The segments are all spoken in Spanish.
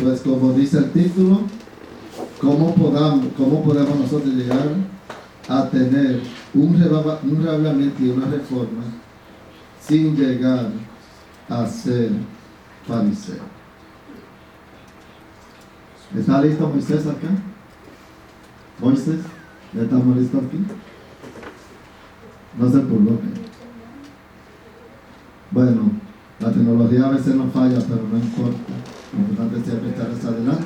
Pues como dice el título, ¿cómo podemos nosotros llegar a tener un reavivamiento y una reforma sin llegar a ser fariseo? ¿Está listo Moisés acá? ¿Moisés? ¿Ya estamos listos aquí? No se preocupe. Bueno, la tecnología a veces nos falla, pero no importa. Lo importante es siempre echar hacia adelante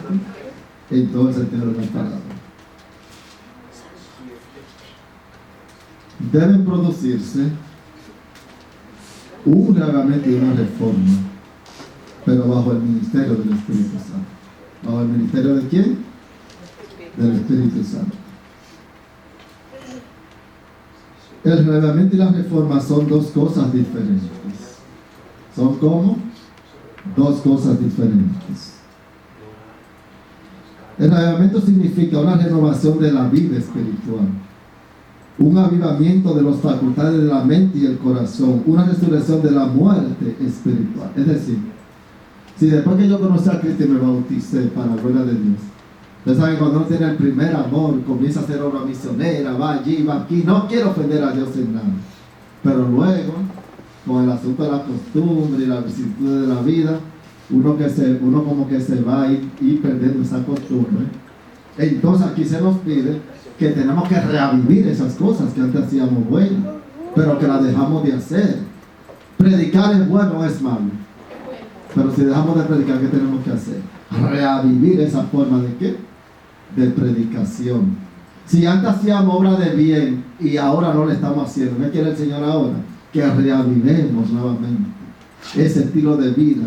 en todo el sentido de la palabra. Deben producirse un reavivamiento y una reforma, pero bajo el ministerio del Espíritu Santo. ¿Bajo el ministerio de quién? Del Espíritu Santo. El reavivamiento y la reforma son dos cosas diferentes. ¿Son como? Dos cosas diferentes. El reavivamiento significa una renovación de la vida espiritual, un avivamiento de las facultades de la mente y el corazón, una resurrección de la muerte espiritual. Es decir, si después que yo conocí a Cristo y me bauticé para la gloria de Dios, ustedes saben, cuando uno tiene el primer amor, comienza a hacer obra misionera, va allí, va aquí, no quiero ofender a Dios en nada, pero luego, con el asunto de la costumbre y la vicisitud de la vida, uno como que se va a ir perdiendo esa costumbre. Entonces aquí se nos pide que tenemos que reavivir esas cosas que antes hacíamos buenas, pero que las dejamos de hacer. Predicar es bueno o es malo, pero si dejamos de predicar, ¿qué tenemos que hacer? Reavivir esa forma de ¿qué? De predicación. Si antes hacíamos obra de bien y ahora no le estamos haciendo, ¿qué quiere el Señor ahora? Que reavivemos nuevamente ese estilo de vida,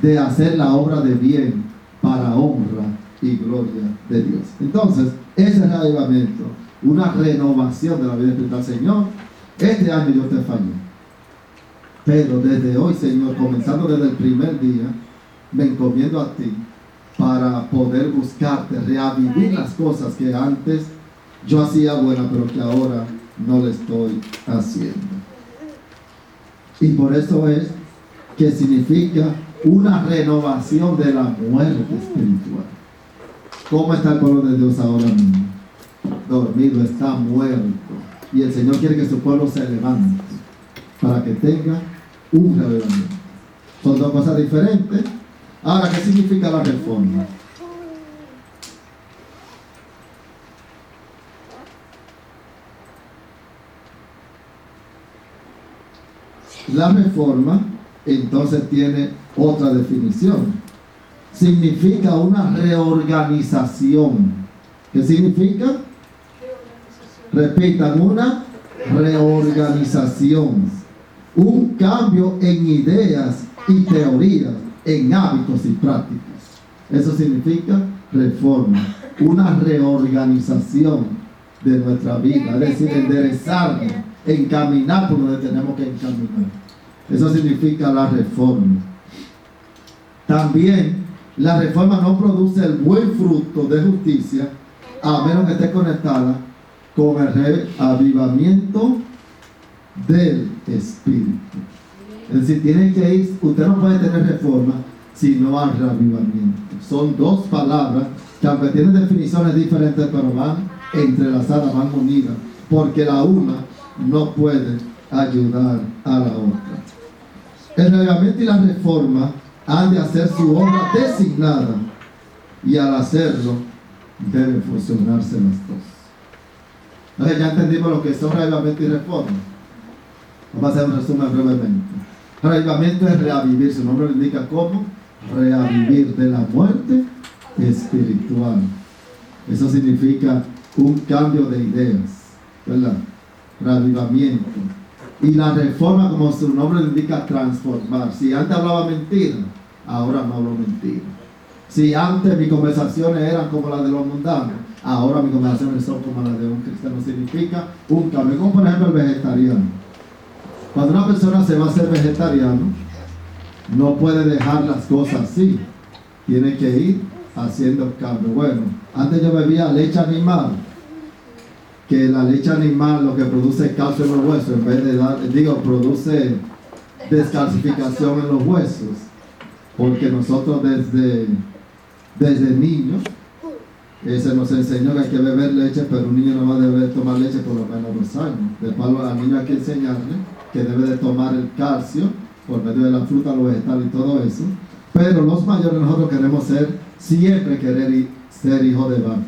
de hacer la obra de bien para honra y gloria de Dios. Entonces, ese reavivamiento, una renovación de la vida espiritual. Señor, este año yo te fallé, pero desde hoy, Señor, comenzando desde el primer día, me encomiendo a ti para poder buscarte, reavivir las cosas que antes yo hacía buenas, pero que ahora no le estoy haciendo. Y por eso es que significa una renovación de la muerte espiritual. ¿Cómo está el pueblo de Dios ahora mismo? Dormido, está muerto. Y el Señor quiere que su pueblo se levante para que tenga un reavivamiento. Son dos cosas diferentes. Ahora, ¿qué significa la reforma? La reforma entonces tiene otra definición. Significa una reorganización. ¿Qué significa? Repitan, una reorganización. Un cambio en ideas y teorías, en hábitos y prácticas. Eso significa reforma. Una reorganización de nuestra vida. Es decir, enderezarnos, encaminar por donde tenemos que encaminar. Eso significa la reforma. También la reforma no produce el buen fruto de justicia a menos que esté conectada con el reavivamiento del Espíritu. Es decir, tiene que ir, usted no puede tener reforma si no hay reavivamiento. Son dos palabras que aunque tienen definiciones diferentes, pero van entrelazadas, van unidas, porque la una no puede ayudar a la otra. El reavivamiento y la reforma han de hacer su obra designada, y al hacerlo deben fusionarse las dos. Entonces ya entendimos lo que son reavivamiento y reforma. Vamos a hacer un resumen brevemente. Reavivamiento es reavivir, su nombre lo indica como reavivir de la muerte espiritual. Eso significa un cambio de ideas, ¿verdad? Reavivamiento. Y la reforma, como su nombre lo indica, transformar. Si antes hablaba mentira, ahora no hablo mentira. Si antes mis conversaciones eran como las de los mundanos, ahora mis conversaciones son como las de un cristiano. Significa un cambio, como por ejemplo el vegetariano. Cuando una persona se va a hacer vegetariano, no puede dejar las cosas así. Tiene que ir haciendo cambio. Bueno, antes yo bebía leche animal, que la leche animal lo que produce es calcio en los huesos, en vez de dar, produce descalcificación en los huesos, porque nosotros desde Desde niños, se nos enseñó que hay que beber leche, pero un niño no va a deber tomar leche por lo menos 2 años. Después al niño hay que enseñarle que debe de tomar el calcio por medio de la fruta, los vegetales y todo eso. Pero los mayores nosotros queremos siempre querer ser hijos de vaca.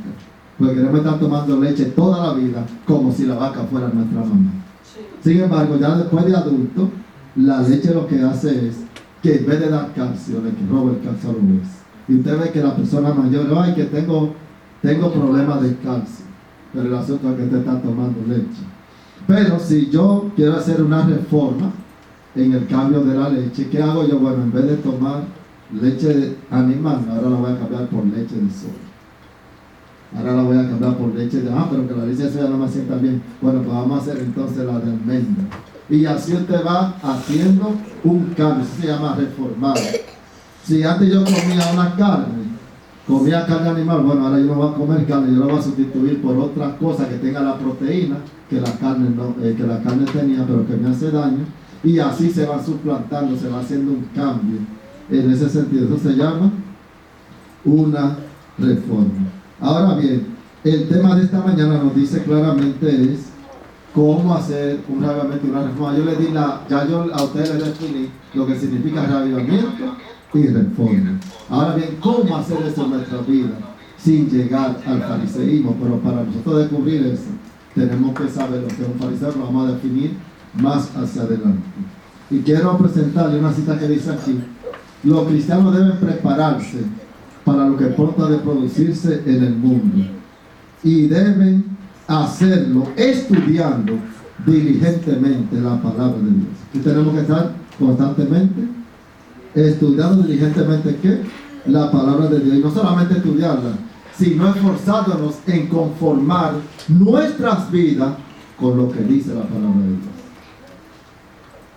Porque queremos estar tomando leche toda la vida como si la vaca fuera nuestra mamá. Sin embargo, ya después de adulto, la leche lo que hace es que en vez de dar calcio, le roba el calcio a los huesos. Y usted ve que la persona mayor, ay, que tengo problemas de calcio. Pero el asunto es que usted está tomando leche. Pero si yo quiero hacer una reforma en el cambio de la leche, ¿qué hago yo? Bueno, en vez de tomar leche animal, ahora la voy a cambiar por leche de soya. Ahora la voy a cambiar por leche de... pero que la leche de soya no me sienta bien. Bueno, pues vamos a hacer entonces la de almendra. Y así usted va haciendo un cambio. Eso se llama reformar. Si antes yo comía carne animal, bueno, ahora yo no voy a comer carne, yo la voy a sustituir por otras cosas que tenga la proteína que la carne tenía, pero que me hace daño. Y así se va suplantando, se va haciendo un cambio. En ese sentido, eso se llama una reforma. Ahora bien, el tema de esta mañana nos dice claramente es cómo hacer realmente una reforma. Yo a ustedes les definí lo que significa reavivamiento y reforma. Ahora bien, ¿cómo hacer eso en nuestra vida sin llegar al fariseísmo? Pero para nosotros descubrir eso, tenemos que saber lo que es un fariseo, lo vamos a definir más hacia adelante. Y quiero presentarle una cita que dice aquí: los cristianos deben prepararse para lo que pronto ha de producirse en el mundo, y deben hacerlo estudiando diligentemente la palabra de Dios. Y tenemos que estar constantemente estudiando diligentemente ¿qué? La palabra de Dios. Y no solamente estudiarla, sino esforzándonos en conformar nuestras vidas con lo que dice la palabra de Dios.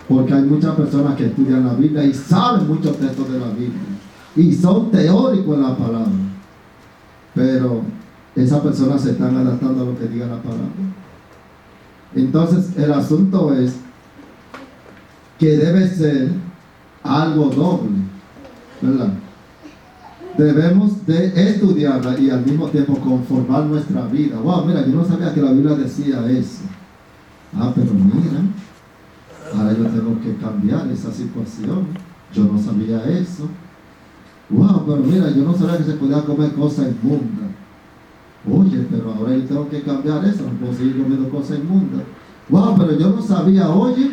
Porque hay muchas personas que estudian la Biblia y saben muchos textos de la Biblia y son teóricos en la palabra, pero esas personas se están adaptando a lo que diga la palabra. Entonces el asunto es que debe ser algo doble, ¿verdad? Debemos de estudiarla y al mismo tiempo conformar nuestra vida. Wow, mira, yo no sabía que la Biblia decía eso. Pero mira, ahora yo tengo que cambiar esa situación. Yo no sabía eso. Wow, pero mira, yo no sabía que se podía comer cosas inmundas. Oye, pero ahora yo tengo que cambiar eso, no puedo seguir comiendo cosas inmundas. Wow, pero yo no sabía, oye,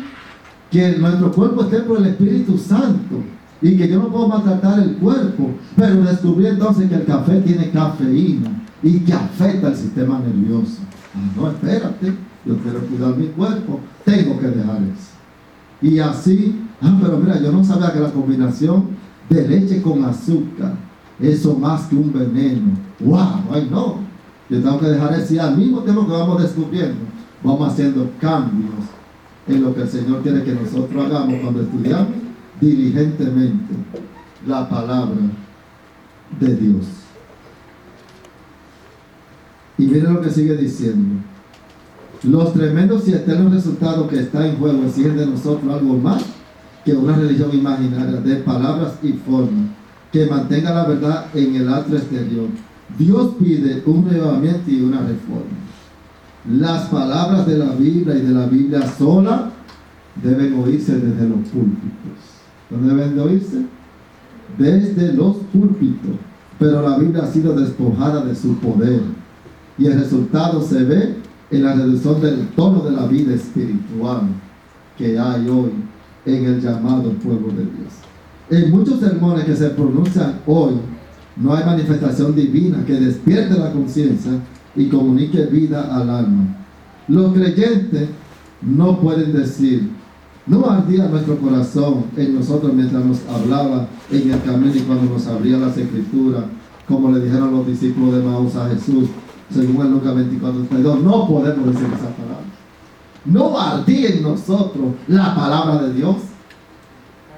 que nuestro cuerpo es templo del Espíritu Santo y que yo no puedo maltratar el cuerpo. Pero descubrí entonces que el café tiene cafeína y que afecta el sistema nervioso. No, espérate, yo quiero cuidar mi cuerpo, tengo que dejar eso. Y así, pero mira, yo no sabía que la combinación de leche con azúcar, eso más que un veneno. Wow, ay no, yo tengo que dejar eso. Y al mismo tiempo que vamos descubriendo, vamos haciendo cambios en lo que el Señor quiere que nosotros hagamos cuando estudiamos diligentemente la palabra de Dios. Y miren lo que sigue diciendo: los tremendos y eternos resultados que están en juego exigen de nosotros algo más que una religión imaginaria de palabras y formas que mantenga la verdad en el atrio exterior. Dios pide un reavivamiento y una reforma. Las palabras de la Biblia y de la Biblia sola deben oírse desde los púlpitos. ¿Dónde deben de oírse? Desde los púlpitos. Pero la Biblia ha sido despojada de su poder y el resultado se ve en la reducción del tono de la vida espiritual que hay hoy en el llamado pueblo de Dios. En muchos sermones que se pronuncian hoy, no hay manifestación divina que despierte la conciencia y comunique vida al alma. Los creyentes no pueden decir: no ardía nuestro corazón en nosotros mientras nos hablaba en el camino y cuando nos abría las escrituras, como le dijeron los discípulos de Maús a Jesús, según el Lucas 24:32. No podemos decir esa palabra. No ardía en nosotros la palabra de Dios,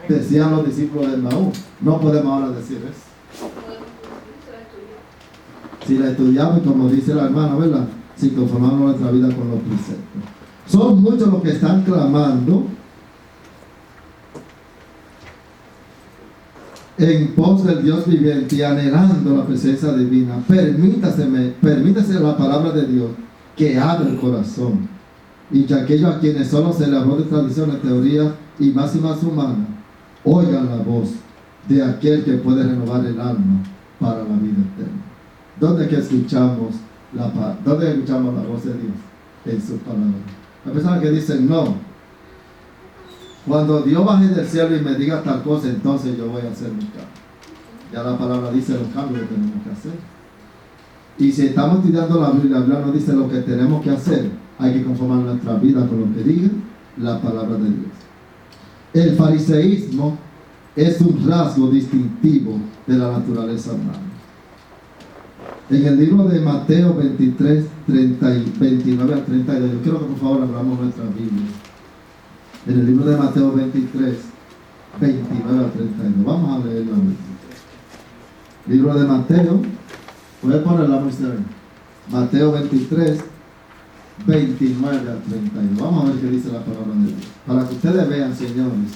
decían los discípulos de Maús. No podemos ahora decir eso. Si la estudiamos, y como dice la hermana, ¿verdad?, si conformamos nuestra vida con los preceptos. Son muchos los que están clamando en pos del Dios viviente y anhelando la presencia divina, permítase la palabra de Dios que abra el corazón, y que aquellos a quienes solo se le habló de tradiciones, teorías y máximas humanas, oigan la voz de aquel que puede renovar el alma para la vida eterna. ¿Dónde que escuchamos ¿Dónde escuchamos la voz de Dios? En sus palabras. Hay personas que dicen, no, cuando Dios baje del cielo y me diga tal cosa, entonces yo voy a hacer mi cambio. Ya la palabra dice los cambios que tenemos que hacer. Y si estamos estudiando la Biblia nos dice lo que tenemos que hacer. Hay que conformar nuestra vida con lo que diga la palabra de Dios. El fariseísmo es un rasgo distintivo de la naturaleza humana. En el libro de Mateo 23, 29 al 32, yo quiero que por favor abramos nuestra Biblia. En el libro de Mateo 23, 29 al 32. Vamos a leerlo. Libro de Mateo, voy a poner la muestra. Mateo 23, 29 al 32. Vamos a ver qué dice la palabra de Dios. Para que ustedes vean, señores,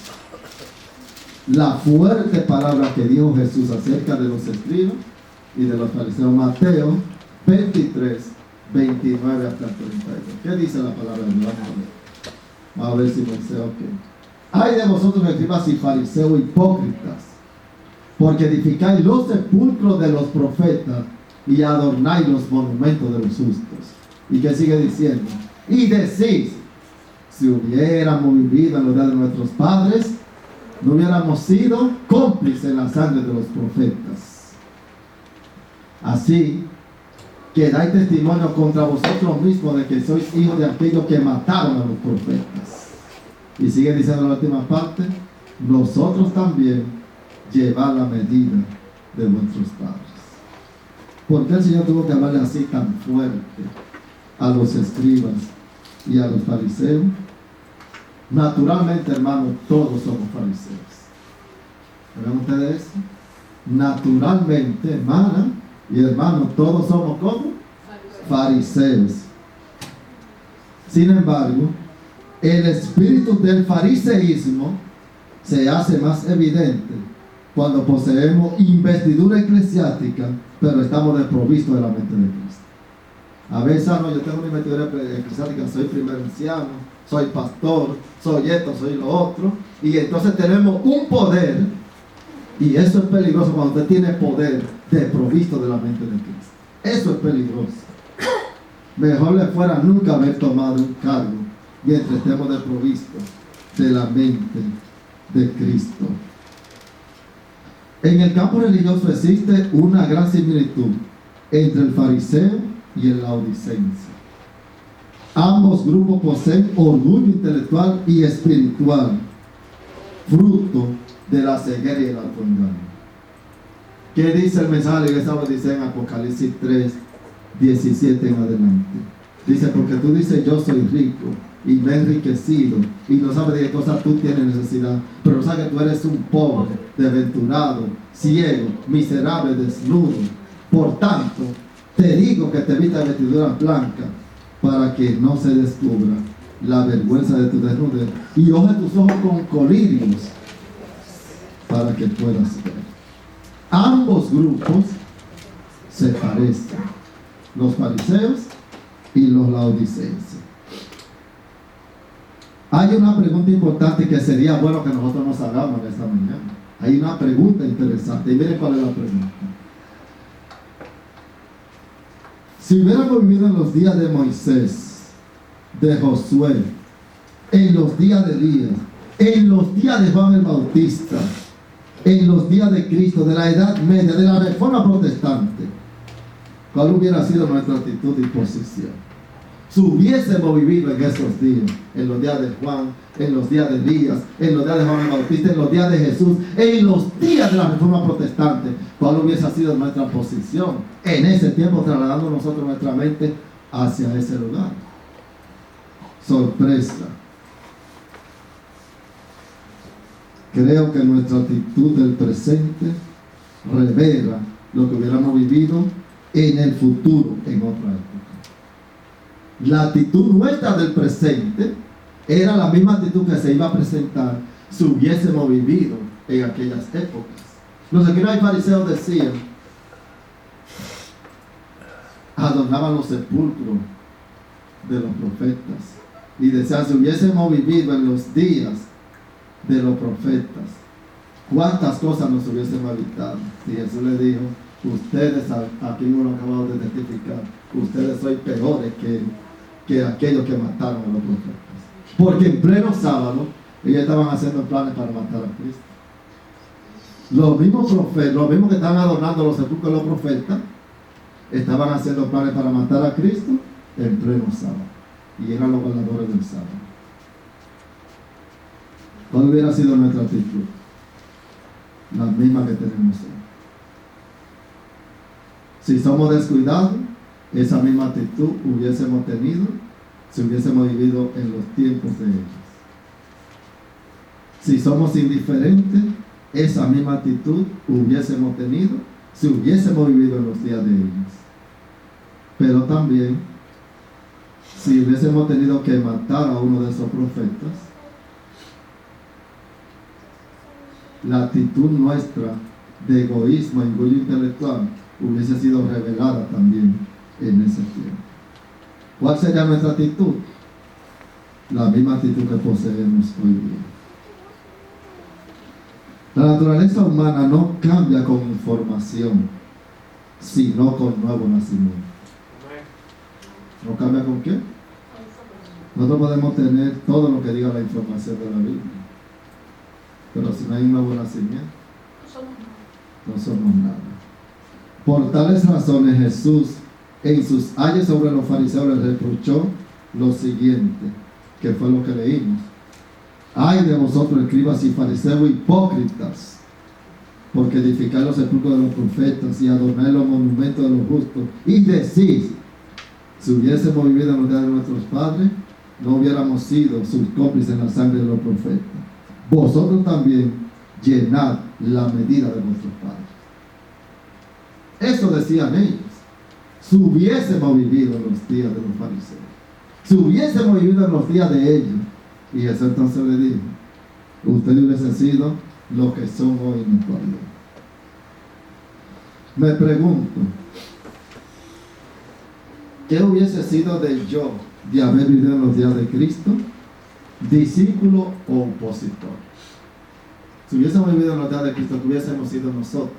la fuerte palabra que dijo Jesús acerca de los escribas y de los fariseos. Mateo 23, 29 hasta 32. ¿Qué dice la palabra de Dios? Vamos a ver si me sé, ok. Ay de vosotros, escribas y fariseos hipócritas, porque edificáis los sepulcros de los profetas y adornáis los monumentos de los justos. ¿Y qué sigue diciendo? Y decís, si hubiéramos vivido en los días de nuestros padres, no hubiéramos sido cómplices en la sangre de los profetas. Así que dais testimonio contra vosotros mismos de que sois hijos de aquellos que mataron a los profetas. Y sigue diciendo en la última parte, nosotros también llevar la medida de nuestros padres. ¿Por qué el Señor tuvo que hablarle así tan fuerte a los escribas y a los fariseos? Naturalmente, hermanos, todos somos fariseos. ¿Ven ustedes eso? Naturalmente, hermana y hermanos, todos somos como fariseos. Sin embargo, el espíritu del fariseísmo se hace más evidente cuando poseemos investidura eclesiástica, pero estamos desprovistos de la mente de Cristo. A veces, no, yo tengo una investidura eclesiástica, soy primer anciano, soy pastor, soy esto, soy lo otro, y entonces tenemos un poder, y eso es peligroso cuando usted tiene poder desprovisto de la mente de Cristo. Eso es peligroso. Mejor le fuera nunca haber tomado un cargo mientras estemos desprovistos de la mente de Cristo. En el campo religioso existe una gran similitud entre el fariseo y el laodicense. Ambos grupos poseen orgullo intelectual y espiritual, fruto de la ceguera y el autoengaño. ¿Qué dice el mensaje que estaba diciendo en Apocalipsis 3, 17 en adelante? Dice, porque tú dices yo soy rico y me he enriquecido y no sabes de qué cosas tú tienes necesidad, pero no sabes que tú eres un pobre, desventurado, ciego, miserable, desnudo. Por tanto, te digo que te vistas de vestidura blanca para que no se descubra la vergüenza de tu desnudez y oje tus ojos con colirios para que puedas ver. Ambos grupos se parecen, los fariseos y los laodicenses. Hay una pregunta importante que sería bueno que nosotros nos hagamos en esta mañana. Hay una pregunta interesante y miren cuál es la pregunta. Si hubiéramos vivido en los días de Moisés, de Josué, en los días de Elías, en los días de Juan el Bautista, en los días de Cristo, de la Edad Media, de la Reforma Protestante, ¿cuál hubiera sido nuestra actitud y posición? Si hubiésemos vivido en esos días, en los días de Juan, en los días de Elías, en los días de Juan el Bautista, en los días de Jesús, en los días de la Reforma Protestante, ¿cuál hubiese sido nuestra posición en ese tiempo, trasladando nosotros nuestra mente hacia ese lugar? Sorpresa. Creo que nuestra actitud del presente revela lo que hubiéramos vivido en el futuro, en otra época. La actitud nuestra del presente era la misma actitud que se iba a presentar si hubiésemos vivido en aquellas épocas. Los escribas y fariseos decían, adornaban los sepulcros de los profetas y decían, si hubiésemos vivido en los días de los profetas, cuántas cosas nos hubiésemos evitado. Y Jesús le dijo, ustedes, aquí uno lo acabado de testificar, ustedes son peores que aquellos que mataron a los profetas, porque en pleno sábado ellos estaban haciendo planes para matar a Cristo. Los mismos profetas, los mismos que estaban adornando los sepulcros de los profetas, estaban haciendo planes para matar a Cristo en pleno sábado, y eran los guardadores del sábado. ¿Cuál hubiera sido nuestra actitud? La misma que tenemos hoy. Si somos descuidados, esa misma actitud hubiésemos tenido si hubiésemos vivido en los tiempos de ellos. Si somos indiferentes, esa misma actitud hubiésemos tenido si hubiésemos vivido en los días de ellos. Pero también, si hubiésemos tenido que matar a uno de esos profetas, la actitud nuestra de egoísmo e orgullo intelectual hubiese sido revelada también en ese tiempo. ¿Cuál sería nuestra actitud? La misma actitud que poseemos hoy día. La naturaleza humana no cambia con información, sino con nuevo nacimiento. ¿No cambia con qué? Nosotros podemos tener todo lo que diga la información de la Biblia, pero si no hay un nuevo nacimiento, no somos nada. Por tales razones Jesús, en sus ayes sobre los fariseos, les reprochó lo siguiente, que fue lo que leímos. Ay de vosotros, escribas y fariseos hipócritas, porque edificáis los sepulcros de los profetas y adornáis los monumentos de los justos, y decís, si hubiésemos vivido en los días de nuestros padres, no hubiéramos sido sus cómplices en la sangre de los profetas. Vosotros también llenad la medida de vuestros padres. Eso decían ellos. Si hubiésemos vivido en los días de los fariseos, si hubiésemos vivido en los días de ellos, y Jesús entonces le dijo, ustedes hubiesen sido lo que son hoy en la actualidad. Me pregunto, ¿qué hubiese sido de yo de haber vivido en los días de Cristo? ¿Discípulo o opositor? Si hubiésemos vivido en los días de Cristo, ¿qué hubiésemos sido nosotros?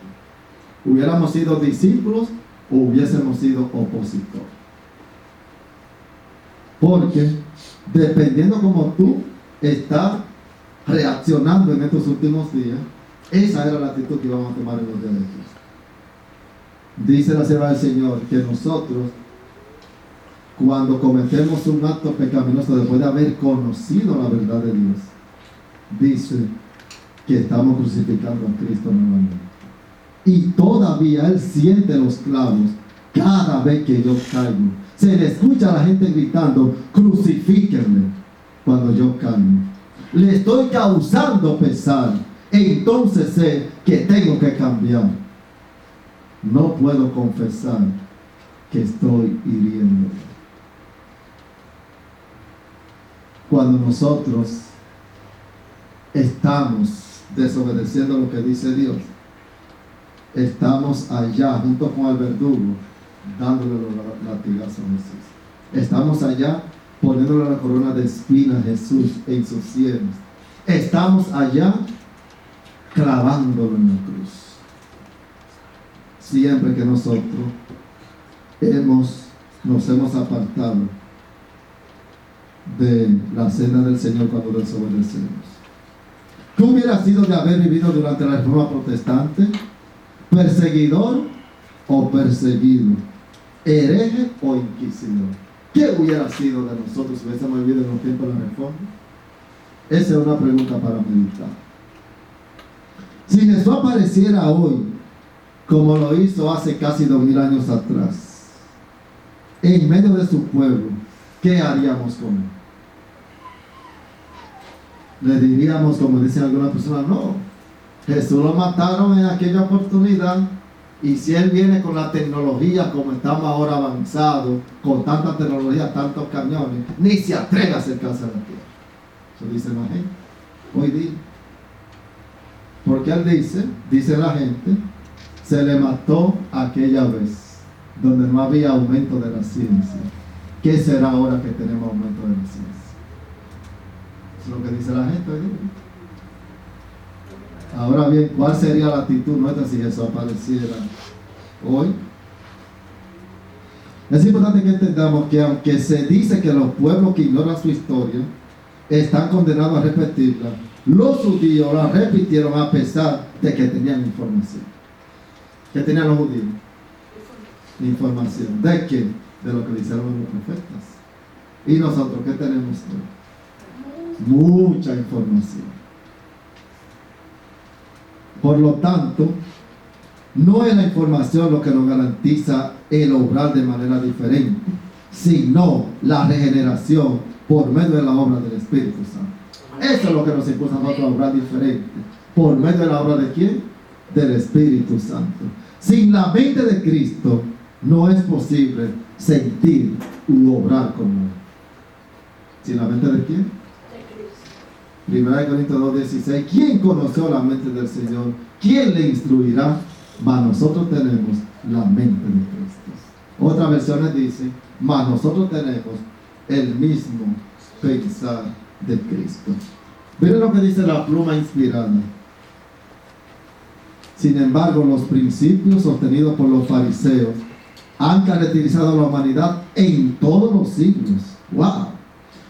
¿Hubiéramos sido discípulos o hubiésemos sido opositores? Porque dependiendo como tú estás reaccionando en estos últimos días, esa era la actitud que íbamos a tomar en los días de Cristo. Dice la sierva del Señor que nosotros, cuando cometemos un acto pecaminoso después de haber conocido la verdad de Dios, dice que estamos crucificando a Cristo nuevamente. Y todavía Él siente los clavos cada vez que yo caigo. Se le escucha a la gente gritando, crucifíquenme cuando yo caigo. Le estoy causando pesar. Entonces sé que tengo que cambiar. No puedo confesar que estoy hiriendo. Cuando nosotros estamos desobedeciendo lo que dice Dios, estamos allá junto con el verdugo dándole los latigazos a Jesús. Estamos allá poniéndole la corona de espinas a Jesús en sus sienes. Estamos allá clavándolo en la cruz. Siempre que nosotros nos hemos apartado de la cena del Señor cuando desobedecemos. ¿Qué hubiera sido de haber vivido durante la Reforma Protestante? ¿Perseguidor o perseguido? ¿Hereje o inquisidor? ¿Qué hubiera sido de nosotros si hubiésemos vivido en los tiempos de la Reforma? Esa es una pregunta para meditar. Si Jesús apareciera hoy, como lo hizo hace casi 2000 años atrás, en medio de su pueblo, ¿qué haríamos con él? Le diríamos, como dicen algunas personas, no, Jesús lo mataron en aquella oportunidad, y si Él viene con la tecnología como estamos ahora avanzados, con tanta tecnología, tantos camiones, ni se atreve a acercarse a la tierra. Eso dice la gente hoy día. Porque él dice la gente, se le mató aquella vez, donde no había aumento de la ciencia. ¿Qué será ahora que tenemos aumento de la ciencia? Es lo que dice la gente hoy día. Ahora bien, ¿cuál sería la actitud nuestra si Jesús apareciera hoy? Es importante que entendamos que aunque se dice que los pueblos que ignoran su historia están condenados a repetirla, los judíos la repitieron a pesar de que tenían información. ¿Qué tenían los judíos? Información. ¿De qué? De lo que dijeron los profetas. ¿Y nosotros qué tenemos hoy? Mucha información. Por lo tanto, no es la información lo que nos garantiza el obrar de manera diferente, sino la regeneración por medio de la obra del Espíritu Santo. Eso es lo que nos impulsa a nosotros a obrar diferente. ¿Por medio de la obra de quién? Del Espíritu Santo. Sin la mente de Cristo no es posible sentir u obrar como Él. ¿Sin la mente de quién? 1 Corintios 2:16. ¿Quién conoció la mente del Señor? ¿Quién le instruirá? Mas nosotros tenemos la mente de Cristo. Otras versiones dicen, mas nosotros tenemos el mismo pensar de Cristo. Miren lo que dice la pluma inspirada. Sin embargo, los principios sostenidos por los fariseos han caracterizado a la humanidad en todos los siglos. ¡Wow!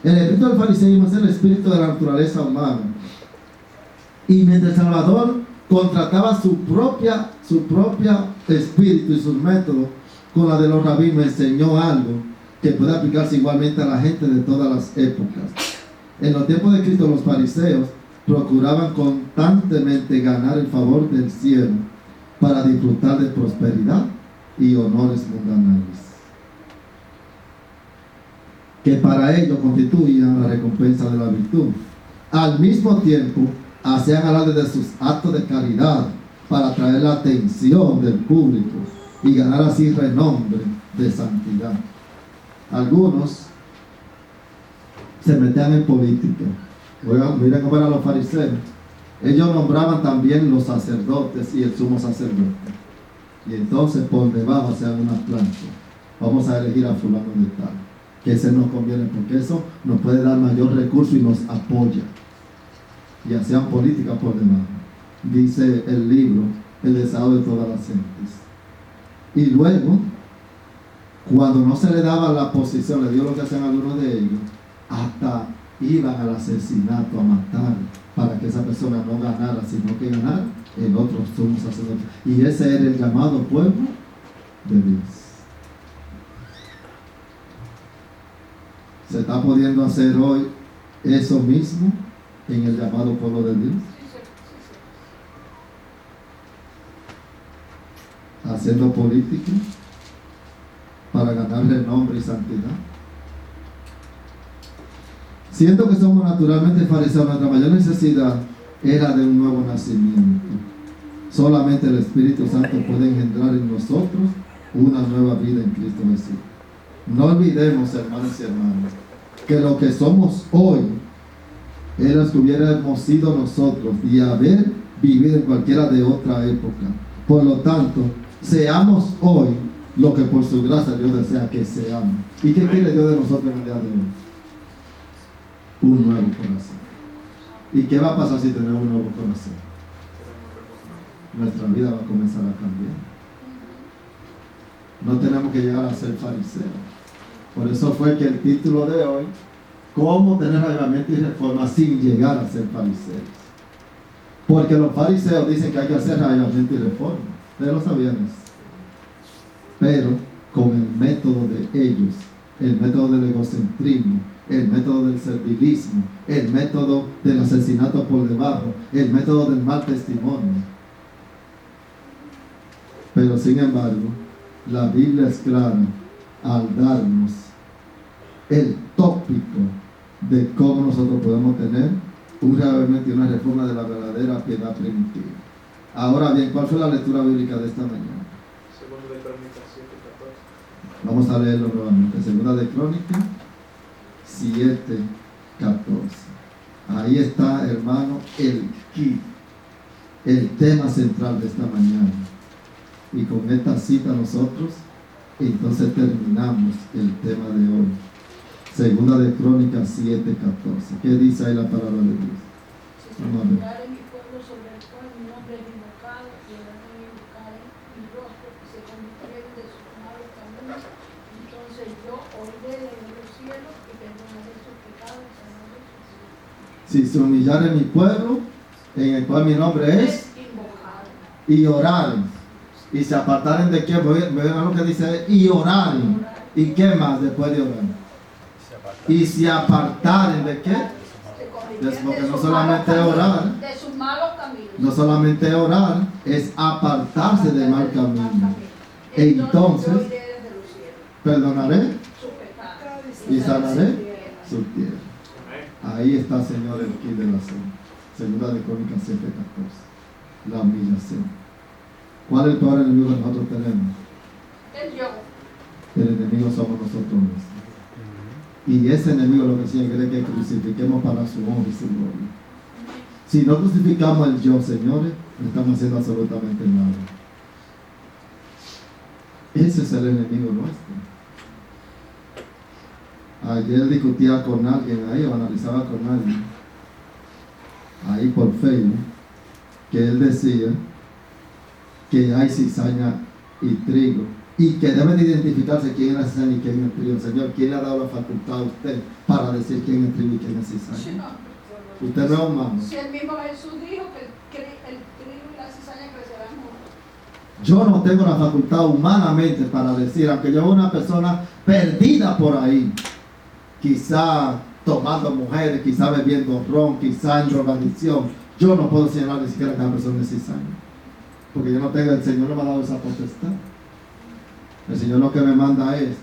El espíritu del fariseísmo es el espíritu de la naturaleza humana. Y mientras el Salvador contrataba su propia espíritu y sus métodos con la de los rabinos, enseñó algo que puede aplicarse igualmente a la gente de todas las épocas. En los tiempos de Cristo, los fariseos procuraban constantemente ganar el favor del cielo para disfrutar de prosperidad y honores mundanales, que para ellos constituían la recompensa de la virtud. Al mismo tiempo, hacían alarde de sus actos de caridad para atraer la atención del público y ganar así renombre de santidad. Algunos se metían en política. Miren cómo eran los fariseos. Ellos nombraban también los sacerdotes y el sumo sacerdote. Y entonces por debajo hacían una plancha. Vamos a elegir a fulano de tal. Que ese nos conviene porque eso nos puede dar mayor recurso y nos apoya. Y hacían política por debajo. Dice el libro, el deseo de todas las gentes. Y luego, cuando no se le daba la posición, le dio lo que hacían algunos de ellos, hasta iban al asesinato, a matar, para que esa persona no ganara, sino que ganara el otro sumo sacerdote. Y ese era el llamado pueblo de Dios. ¿Se está pudiendo hacer hoy eso mismo en el llamado pueblo de Dios? Haciendo política para ganar renombre y santidad. Siento que somos naturalmente fariseos, nuestra mayor necesidad era de un nuevo nacimiento. Solamente el Espíritu Santo puede engendrar en nosotros una nueva vida en Cristo Jesús. No olvidemos, hermanos y hermanas, que lo que somos hoy es lo que hubiéramos sido nosotros y haber vivido en cualquiera de otra época. Por lo tanto, seamos hoy lo que por su gracia Dios desea que seamos. ¿Y qué quiere Dios de nosotros en el día de hoy? Un nuevo corazón. ¿Y qué va a pasar si tenemos un nuevo corazón? Nuestra vida va a comenzar a cambiar. No tenemos que llegar a ser fariseos. Por eso fue que el título de hoy, ¿cómo tener avivamiento y reforma sin llegar a ser fariseos? Porque los fariseos dicen que hay que hacer avivamiento y reforma. Ustedes lo sabían eso. Pero con el método de ellos, el método del egocentrismo, el método del servilismo, el método del asesinato por debajo, el método del mal testimonio. Pero sin embargo, la Biblia es clara al darnos el tópico de cómo nosotros podemos tener un reavivamiento y una reforma de la verdadera piedad primitiva. Ahora bien, ¿cuál fue la lectura bíblica de esta mañana? Segunda de Crónicas 7:14. Vamos a leerlo nuevamente. Segunda de Crónicas 7:14. Ahí está, hermano, el kit, el tema central de esta mañana. Y con esta cita nosotros, entonces terminamos el tema de hoy. Segunda de Crónicas 7:14. ¿Qué dice ahí la palabra de Dios? Si se encontrare mi pueblo sobre el cual mi nombre es invocado, y el hombre invocare mi rostro, y se convirtieren de sus malos caminos, entonces yo oiré desde los cielos y perdonaré sus pecados y sanaré sus heridas. Si se humillare mi pueblo, en el cual mi nombre es, invocado. y oraren, y se apartaren de qué, vean lo que dice, y oraren, y qué más después de orar, y se apartaren de qué, porque no solamente orar, de sus malos caminos. no solamente orar, es apartarse del mal camino. Entonces, yo iré desde los cielos, perdonaré sus pecados y sanaré su su tierra. Ahí está, Señor, el kit de la cena. Segunda de Crónicas 7:14. La humillación. ¿Cuál es el peor enemigo que nosotros tenemos? el yo. El enemigo somos nosotros mismos. Y ese enemigo lo que el Señor quiere que crucifiquemos para su honra y su gloria. Si no crucificamos el yo, señores, no estamos haciendo absolutamente nada. Ese es el enemigo nuestro. Ayer discutía con alguien ahí, o analizaba con alguien, ahí por Facebook, que él decía que hay cizaña y trigo, y que debe de identificarse quién es la cizaña y quién es el trigo. Señor, ¿quién le ha dado la facultad a usted para decir quién es el trigo y quién es cizaña? Usted no es humano. Si el mismo Jesús dijo que el trigo y la cizaña crecerán juntos. Yo no tengo la facultad humanamente para decir, aunque yo vea una persona perdida por ahí, quizá tomando mujeres, quizá bebiendo ron, quizá en drogadicción, yo no puedo señalar ni siquiera que la persona es cizaña, porque yo no tengo, el Señor no me ha dado esa potestad. El Señor lo que me manda es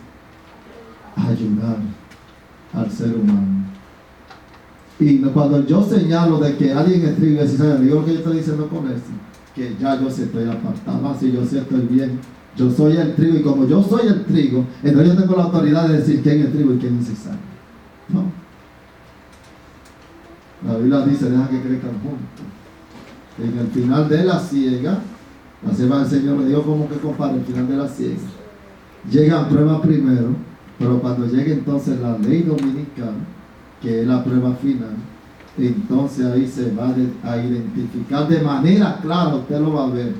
ayudar al ser humano. Y cuando yo señalo de que alguien es trigo y es cizaña, digo lo que yo estoy diciendo con esto, que ya yo sí estoy apartado, así yo sí estoy bien. Yo soy el trigo, y como yo soy el trigo, entonces yo tengo la autoridad de decir quién es trigo y quién es cizaña. No. La Biblia dice, deja que crezcan juntos. En el final de la siega, la sierva del Señor me dijo como que compara el final de la siega. Llegan pruebas primero, pero cuando llegue entonces la ley dominical, que es la prueba final, entonces ahí se va a identificar de manera clara, usted lo va a ver.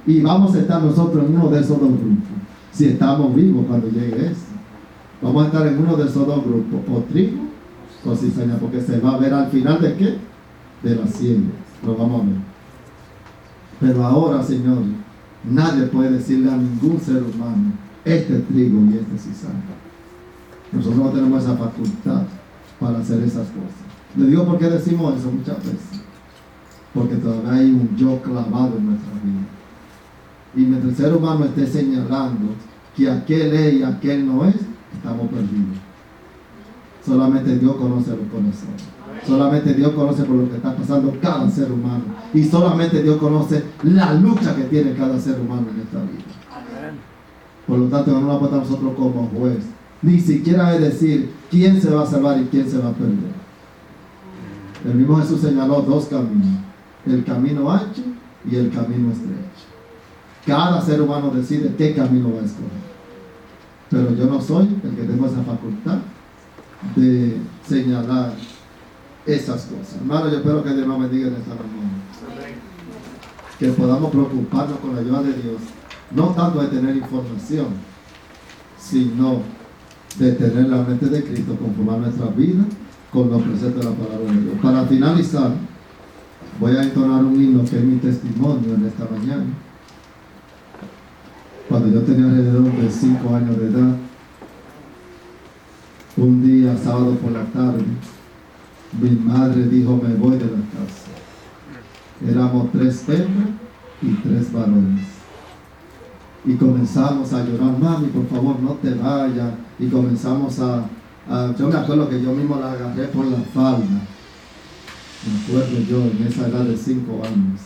Y vamos a estar nosotros en uno de esos dos grupos, si estamos vivos cuando llegue eso. Vamos a estar en uno de esos dos grupos, o trigo o cizaña, porque se va a ver al final de qué, de la siembra, lo vamos a ver. Pero ahora, Señor, nadie puede decirle a ningún ser humano, este es trigo y este es cizaña. Nosotros no tenemos esa facultad para hacer esas cosas. Le digo por qué decimos eso muchas veces, porque todavía hay un yo clavado en nuestra vida. Y mientras el ser humano esté señalando que aquel es y aquel no es, estamos perdidos. Solamente Dios conoce los corazones. Solamente Dios conoce por lo que está pasando cada ser humano. Y solamente Dios conoce la lucha que tiene cada ser humano en esta vida. Por lo tanto, no nos apunta a nosotros como juez. Ni siquiera es decir quién se va a salvar y quién se va a perder. El mismo Jesús señaló dos caminos. El camino ancho y el camino estrecho. Cada ser humano decide qué camino va a escoger. Pero yo no soy el que tengo esa facultad de señalar esas cosas. Hermano, yo espero que Dios nos bendiga en esta mañana. Que podamos preocuparnos con la ayuda de Dios, no tanto de tener información, sino de tener la mente de Cristo, conformar nuestra vida con los preceptos de la palabra de Dios. Para finalizar, voy a entonar un himno que es mi testimonio en esta mañana. Cuando yo tenía alrededor de 5 años de edad, un día, sábado por la tarde, mi madre dijo, me voy de la casa. Éramos 3 hembras y 3 varones. Y comenzamos a llorar, mami, por favor, no te vayas. Y comenzamos yo me acuerdo que yo mismo la agarré por la falda. Me acuerdo yo en esa edad de 5 años.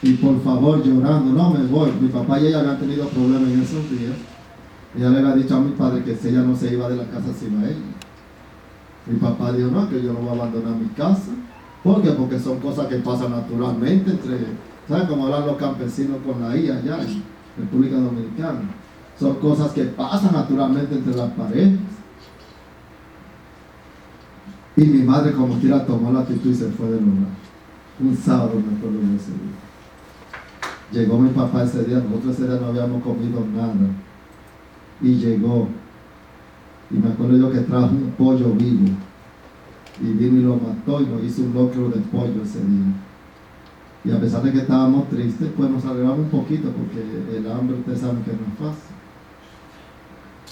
Y por favor, llorando, no me voy. Mi papá y ella habían tenido problemas en esos días. Ella le había dicho a mi padre que si ella no se iba de la casa, se iba ella. Mi papá dijo, no, que yo no voy a abandonar mi casa. ¿Por qué? Porque son cosas que pasan naturalmente entre, ¿sabes? Como hablan los campesinos con la IA allá en República Dominicana. Son cosas que pasan naturalmente entre las parejas. Y mi madre como quiera tomó la actitud y se fue del hogar. Un sábado me acuerdo de ese día. Llegó mi papá ese día, nosotros ese día no habíamos comido nada. Y llegó. Y me acuerdo yo que trajo un pollo vivo. Y vino y lo mató y nos hizo un locro de pollo ese día. Y a pesar de que estábamos tristes, pues nos alegramos un poquito porque el hambre ustedes saben que no es fácil.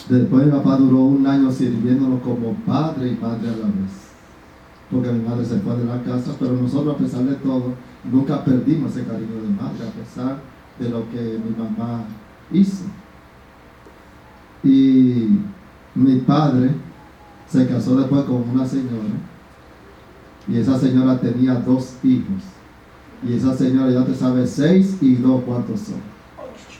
Después mi papá duró un año sirviéndonos como padre y madre a la vez. Porque mi madre se fue de la casa, pero nosotros a pesar de todo, nunca perdimos ese cariño de madre, a pesar de lo que mi mamá hizo. Y mi padre se casó después con una señora, y esa señora tenía 2 hijos. Y esa señora ya te sabe 6 y 2, ¿cuántos son?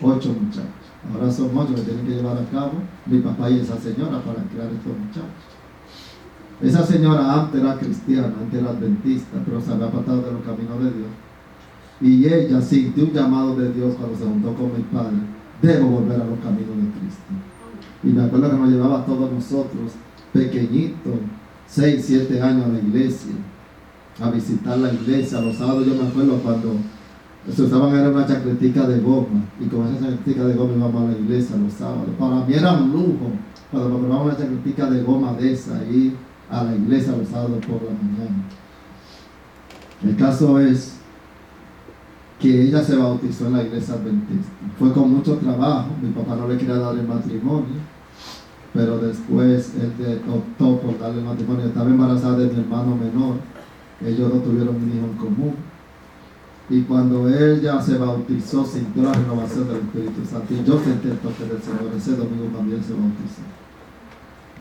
8 muchachos. Ahora son 8 que tienen que llevar a cabo mi papá y esa señora para criar estos muchachos. Esa señora antes era cristiana, antes era adventista, pero se había apartado de los caminos de Dios. Y ella sintió un llamado de Dios cuando se juntó con mi padre. Debo volver a los caminos de Cristo. Y me acuerdo que nos llevaba a todos nosotros, pequeñitos, 6, 7 años a la iglesia, a visitar la iglesia. Los sábados yo me acuerdo cuando se usaban era una chancletica de goma, y con esa chancletica de goma íbamos a la iglesia los sábados. Para mí era un lujo cuando me compraba una chancletica de goma de esa, ir a la iglesia los sábados por la mañana. El caso es que ella se bautizó en la iglesia adventista. Fue con mucho trabajo, mi papá no le quería dar el matrimonio, pero después él optó por darle el matrimonio. Estaba embarazada de mi hermano menor, ellos dos tuvieron un hijo en común. Y cuando ella se bautizó, sintió la renovación del Espíritu Santo. Y yo sentí el toque del Señor. Ese domingo también se bautizó.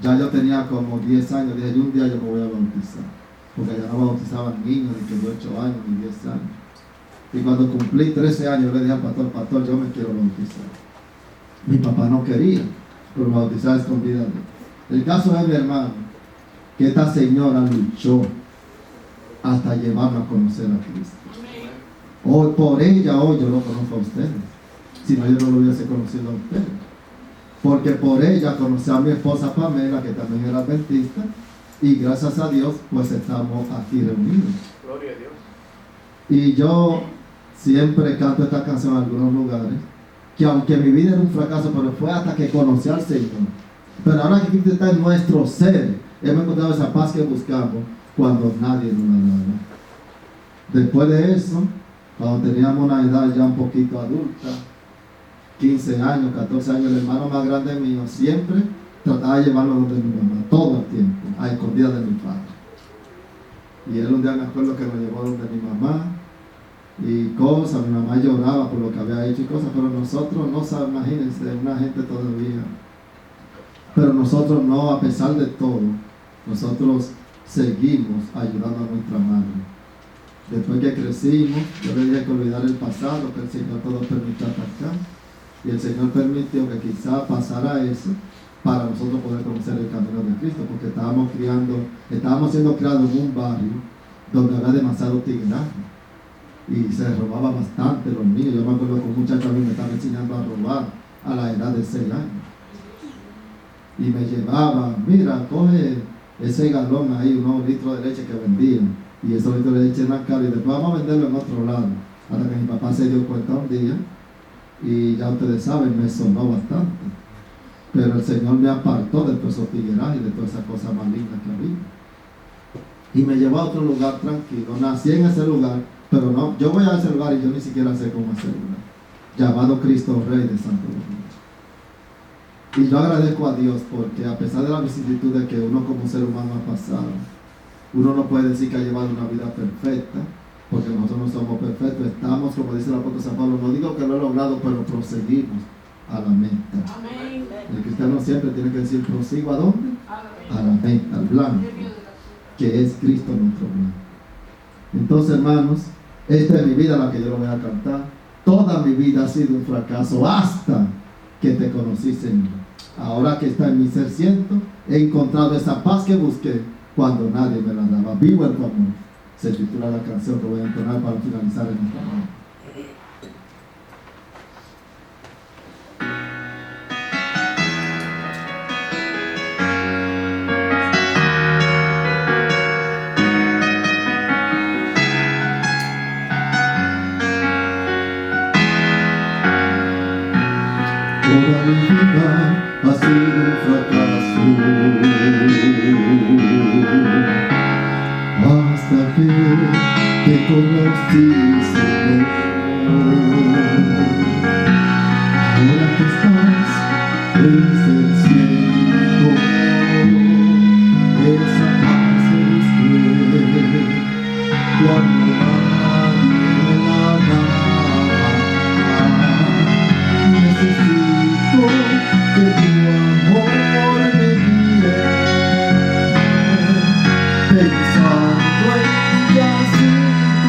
Ya yo tenía como 10 años. Dije, un día yo me voy a bautizar. Porque ya no bautizaban niños, ni que de 8 años, ni 10 años. Y cuando cumplí 13 años, yo le dije al pastor, yo me quiero bautizar. Mi papá no quería, pero bautizar escondida. El caso es, mi hermano, que esta señora luchó hasta llevarme a conocer a Cristo. Hoy, por ella, hoy yo lo conozco a ustedes. Si no, yo no lo hubiese conocido a ustedes. Porque por ella conocí a mi esposa Pamela, que también era adventista, y gracias a Dios, pues estamos aquí reunidos. Gloria a Dios. Y yo siempre canto esta canción en algunos lugares, que aunque mi vida era un fracaso, pero fue hasta que conocí al Señor. Pero ahora que Cristo está en nuestro ser, hemos encontrado esa paz que buscamos cuando nadie nos la daba. Después de eso, cuando teníamos una edad ya un poquito adulta, 15 años, 14 años, el hermano más grande mío siempre trataba de llevarlo donde mi mamá, todo el tiempo, a escondidas de mi padre. Y él un día me acuerdo que lo llevó donde mi mamá, y cosas, mi mamá lloraba por lo que había hecho y cosas, pero nosotros no sabemos, imagínense, una gente todavía. Pero nosotros no, a pesar de todo, nosotros seguimos ayudando a nuestra madre. Después que crecimos, yo le dije que olvidar el pasado, que el Señor todo permitió hasta acá. Y el Señor permitió que quizá pasara eso para nosotros poder conocer el camino de Cristo, porque estábamos siendo criados en un barrio donde había demasiado tigueraje y se robaba bastante los niños. Yo me acuerdo que un muchacho a mí me estaba enseñando a robar a la edad de 6 años. Y me llevaba, mira, coge ese galón ahí, unos litros de leche que vendían, y esos litros de leche en la cara, y después vamos a venderlo en otro lado. Hasta que mi papá se dio cuenta un día, y ya ustedes saben, me sonó bastante. Pero el Señor me apartó de todo esos tiguerajes y de todas esas cosas malignas que había. Y me llevó a otro lugar tranquilo. Nací en ese lugar, pero no, yo voy a ese lugar y yo ni siquiera sé cómo ese lugar. Llamado Cristo Rey de Santo Domingo. Y yo agradezco a Dios porque a pesar de la vicisitudes que uno como ser humano ha pasado, uno no puede decir que ha llevado una vida perfecta, porque nosotros no somos perfectos. Estamos, como dice el apóstol San Pablo, no digo que lo he logrado, pero proseguimos a la meta. Amén. El cristiano siempre tiene que decir, prosigo ¿a dónde? A la meta, al blanco, que es Cristo nuestro blanco. Entonces, hermanos, esta es mi vida la que yo lo voy a cantar. Toda mi vida ha sido un fracaso hasta que te conocí, Señor. Ahora que está en mi ser siento, he encontrado esa paz que busqué cuando nadie me la daba. Vivo en tu amor, se titula la canción que voy a entonar para finalizar el programa. Toda mi vida ha sido un fracaso hasta que te conocí, Señor. Ahora que estás ejerciendo esa paz en cuando nadie me la da. Necesito que tu amor me guíe, pensando en que así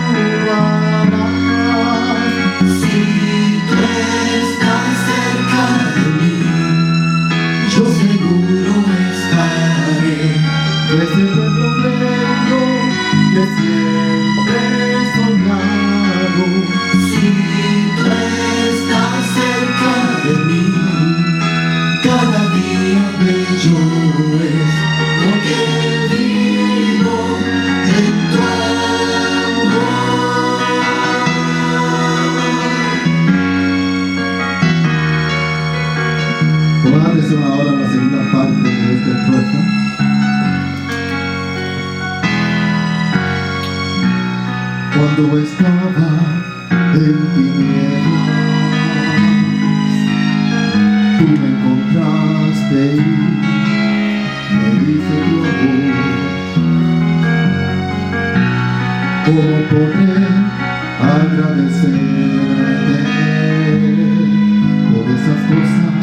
tú harás. Si tú estás cerca de mí, yo seguro estaré. Ese pueblo bello que siempre he soñado. Si tú estás cerca de mí, cada día bello es, porque vivo en tu amor. Pongan atención ahora a la segunda parte de esta estrofa. Cuando estaba en tinieblas, tú me encontraste y me diste tu amor. ¿Cómo poder agradecerte por esas cosas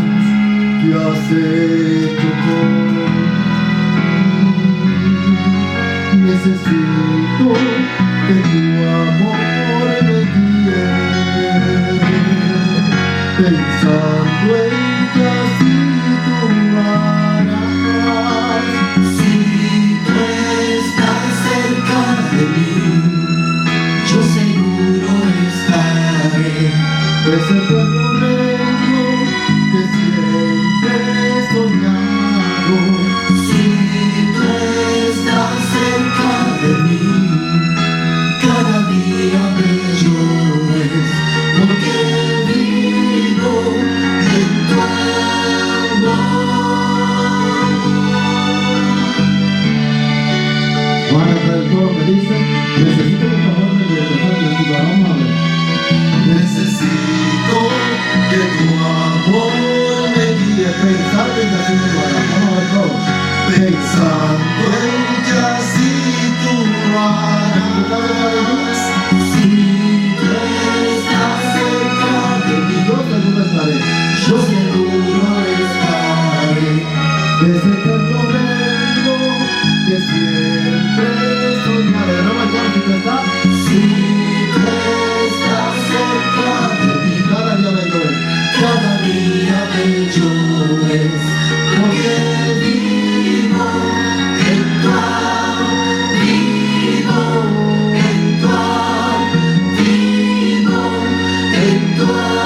que has hecho por mí? Necesito que tu amor me guíe, pensando en que así tú harás. Si tú estás cerca de mí, yo seguro estaré. Ese pueblo bello que siempre he soñado. Si tú estás cerca de mí, cada día bello es, porque vivo en tu amor. Van a traer el coro que dice: necesito que tu amor me guíe, vamos a ver. Necesito que tu amor me guíe, pensando en que así tú harás. Vamos a ver todos. Pensando en que así tú harás. Si tú estás cerca de mí, yo seguro estaré. Yo seguro estaré. Ese pueblo bello que siempre he soñado. De nuevo, entonces, si tú estás, si tú estás cerca de mí, cada día bello es. Cada día bello es, porque vivo en tu amor, vivo en tu amor, vivo en tu amor.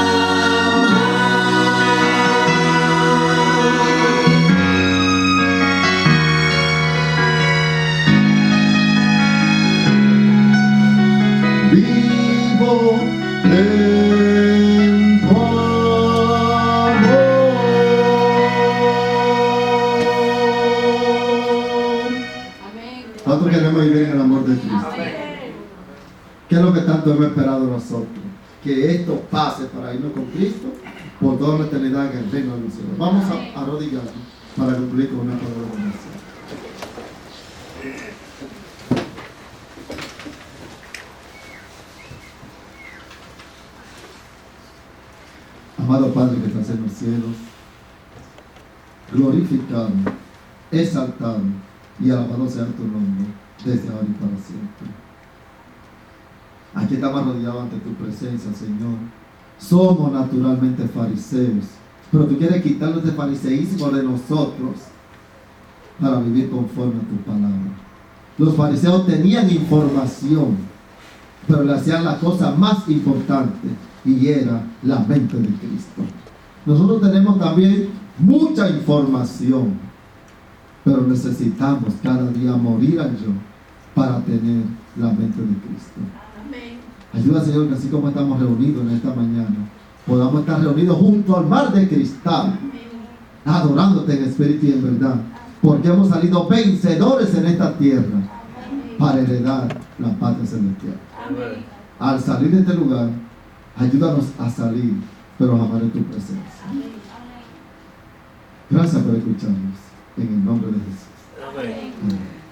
Vivo en tu amor. Nosotros queremos vivir en el amor de Cristo. ¿Qué es lo que tanto hemos esperado nosotros? Que esto pase para irnos con Cristo por toda la eternidad en el reino de los cielos. Vamos a arrodillarnos para concluir con una palabra de oración. Amado Padre que estás en los cielos, glorificado, exaltado y alabado sea tu nombre desde ahora y para siempre. Aquí estamos rodeados ante tu presencia, Señor. Somos naturalmente fariseos, pero tú quieres quitarnos de fariseísmo de nosotros para vivir conforme a tu palabra. Los fariseos tenían información, pero le hacían la cosa más importante, y era la mente de Cristo. Nosotros tenemos también mucha información, pero necesitamos cada día morir al yo para tener la mente de Cristo. Amén. Ayuda, Señor, que así como estamos reunidos en esta mañana, podamos estar reunidos junto al mar de cristal, adorándote en espíritu y en verdad, porque hemos salido vencedores en esta tierra para heredar la patria celestial. Amén. Al salir de este lugar, ayúdanos a salir, pero jamás de tu presencia. Amén. Gracias por escucharnos. En el nombre de Jesús. Amén. Amén.